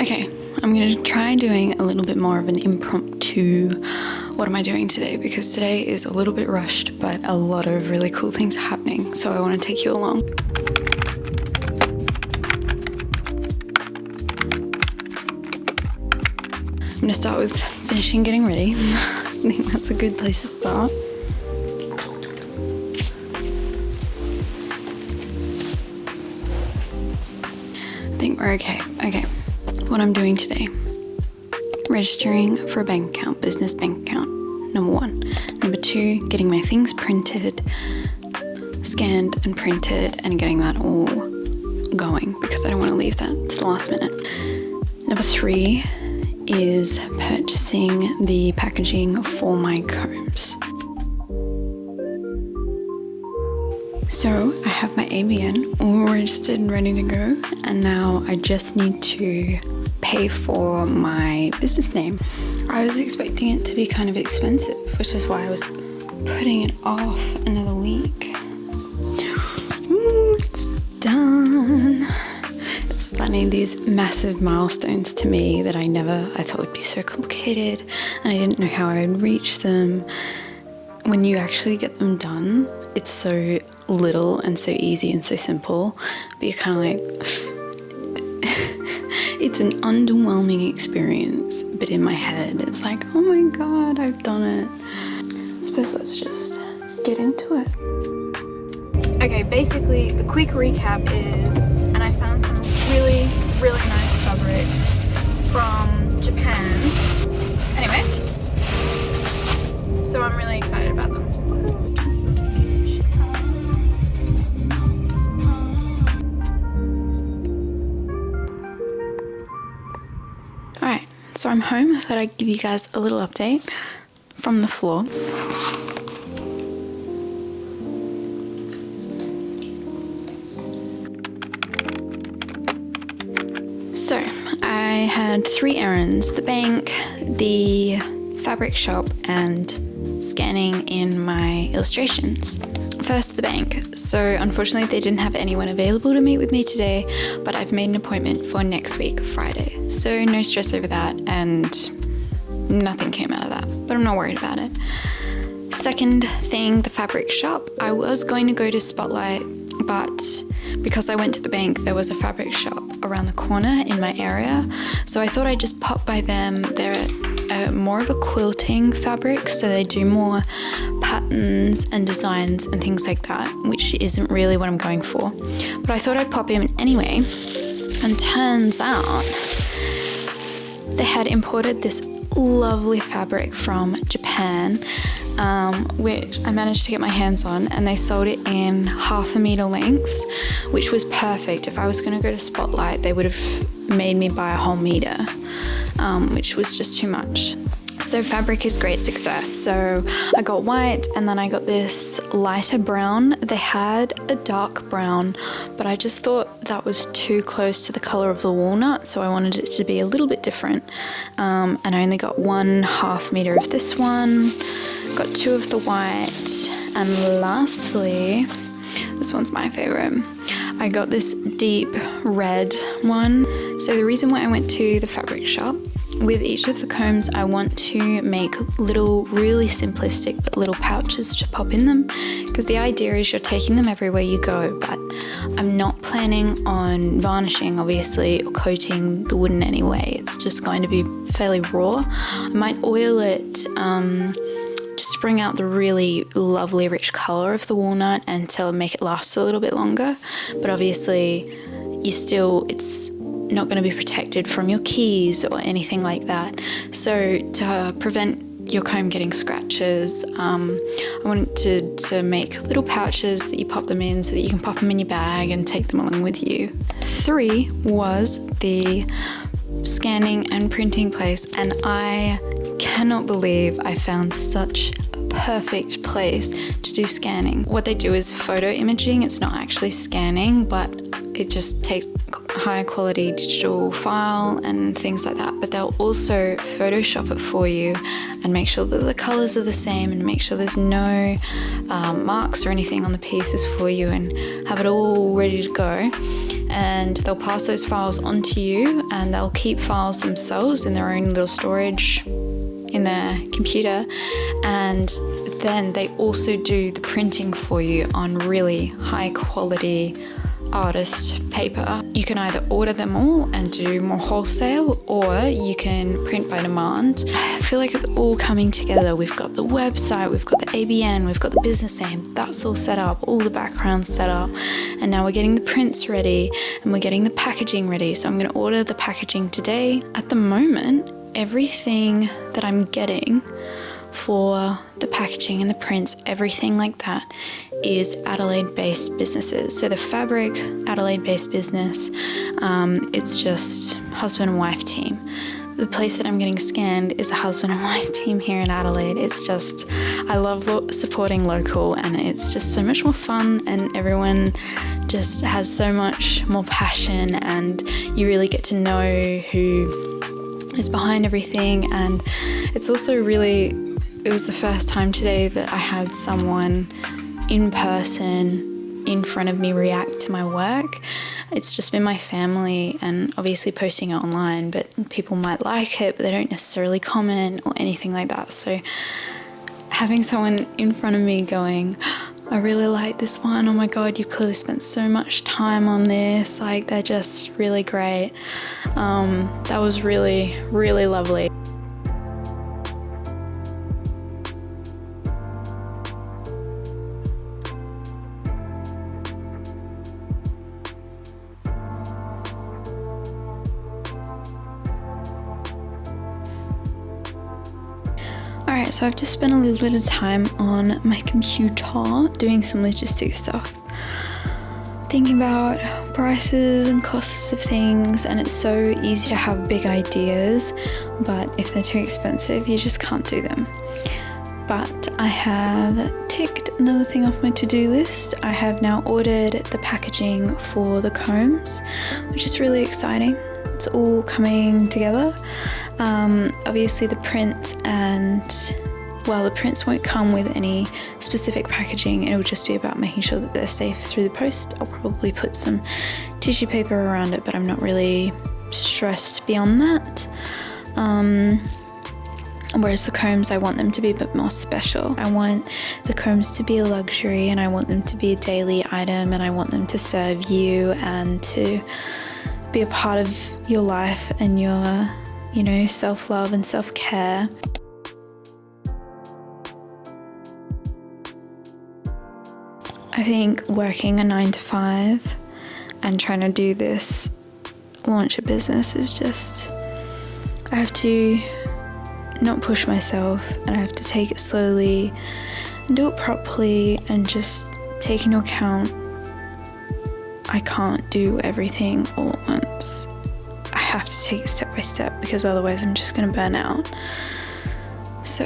Okay, I'm going to try doing a little bit more of an impromptu what am I doing today, because today is a little bit rushed, but a lot of really cool things are happening, so I want to take you along. I'm going to start with finishing getting ready. I think that's a good place to start. I think we're okay. Okay, what I'm doing today. Registering for a bank account, business bank account, number 1. Number 2, getting my things printed, scanned and printed, and getting that all going because I don't want to leave that to the last minute. Number 3 is purchasing the packaging for my combs. So I have my ABN all registered and ready to go, and now I just need to pay for my business name. I was expecting it to be kind of expensive, which is why I was putting it off another week. Ooh, it's done. It's funny, these massive milestones to me that I thought would be so complicated and I didn't know how I would reach them. When you actually get them done, it's so little and so easy and so simple, but you're kind of like, it's an underwhelming experience, but in my head, it's like, oh my God, I've done it. I suppose let's just get into it. Okay, basically the quick recap is, and I found some really, really nice fabrics from Japan. Anyway, so I'm really excited about them. Alright, so I'm home. I thought I'd give you guys a little update from the floor. So, I had 3 errands: the bank, the fabric shop, and scanning in my illustrations. First, the bank. So unfortunately they didn't have anyone available to meet with me today, but I've made an appointment for next week, Friday. So no stress over that, and nothing came out of that, but I'm not worried about it. Second thing, the fabric shop. I was going to go to Spotlight, but because I went to the bank, there was a fabric shop around the corner in my area. So I thought I'd just pop by them. They're more of a quilting fabric, so they do more patterns and designs and things like that, which isn't really what I'm going for. But I thought I'd pop in anyway, and turns out they had imported this lovely fabric from Japan, which I managed to get my hands on, and they sold it in 1/2 meter lengths, which was perfect. If I was going to go to Spotlight, they would have made me buy a whole meter, which was just too much. So fabric is great success. So I got white, and then I got this lighter brown. They had a dark brown, but I just thought that was too close to the color of the walnut, so I wanted it to be a little bit different. And I only got 1/2 meter of this one, got 2 of the white, and lastly, this one's my favorite. I got this deep red one. So the reason why I went to the fabric shop, with each of the combs, I want to make little, really simplistic, but little pouches to pop in them, because the idea is you're taking them everywhere you go, but I'm not planning on varnishing, obviously, or coating the wood in any way. It's just going to be fairly raw. I might oil it just to bring out the really lovely rich color of the walnut and to make it last a little bit longer, but obviously it's not going to be protected from your keys or anything like that. So to prevent your comb getting scratches, I wanted to make little pouches that you pop them in so that you can pop them in your bag and take them along with you. 3 was the scanning and printing place, and I cannot believe I found such a perfect place to do scanning. What they do is photo imaging. It's not actually scanning, but it just takes high quality digital file and things like that, but they'll also Photoshop it for you and make sure that the colors are the same and make sure there's no marks or anything on the pieces for you, and have it all ready to go. and they'll pass those files on to you, and they'll keep files themselves in their own little storage in their computer, and then they also do the printing for you on really high quality artist paper. You can either order them all and do more wholesale, or you can print by demand. I feel like it's all coming together. We've got the website, we've got the ABN, we've got the business name, that's all set up, all the backgrounds set up, and now we're getting the prints ready and we're getting the packaging ready. So I'm going to order the packaging today. At the moment, everything that I'm getting for the packaging and the prints, everything like that, is Adelaide-based businesses. So the fabric, Adelaide-based business, it's just husband and wife team. The place that I'm getting scanned is a husband and wife team here in Adelaide. It's just, I love supporting local, and it's just so much more fun, and everyone just has so much more passion, and you really get to know who is behind everything. And it's also really, it was the first time today that I had someone in person in front of me react to my work. It's just been my family, and obviously posting it online, but people might like it, but they don't necessarily comment or anything like that. So having someone in front of me going, I really like this one, oh my god, you clearly spent so much time on this, like, they're just really great. That was really, really lovely. Alright, so I've just spent a little bit of time on my computer doing some logistics stuff, thinking about prices and costs of things, and it's so easy to have big ideas, but if they're too expensive, you just can't do them. But I have ticked another thing off my to-do list. I have now ordered the packaging for the combs, which is really exciting. It's all coming together. Obviously the prints, and well, the prints won't come with any specific packaging. It'll just be about making sure that they're safe through the post. I'll probably put some tissue paper around it, but I'm not really stressed beyond that. Whereas the combs, I want them to be a bit more special. I want the combs to be a luxury, and I want them to be a daily item, and I want them to serve you and to be a part of your life and your, you know, self-love and self-care. I think working a 9-to-5 and trying to do this, launch a business, is just, I have to not push myself, and I have to take it slowly and do it properly, and just take into account I can't do everything all at once. I have to take it step by step, because otherwise I'm just going to burn out. So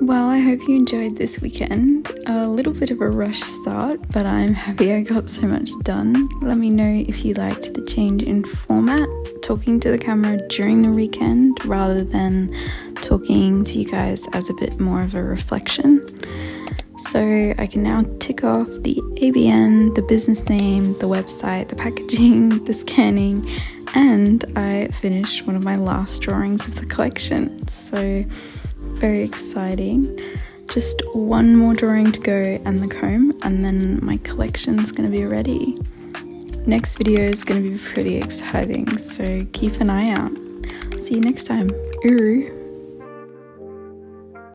Well, I hope you enjoyed this weekend. A little bit of a rush start, but I'm happy I got so much done. Let me know if you liked the change in format, talking to the camera during the weekend rather than talking to you guys as a bit more of a reflection. So I can now tick off the ABN, the business name, the website, the packaging, the scanning, and I finished one of my last drawings of the collection. So very exciting. Just one more drawing to go and the comb, and then my collection's going to be ready. Next video is going to be pretty exciting, so keep an eye out. See you next time. Uru.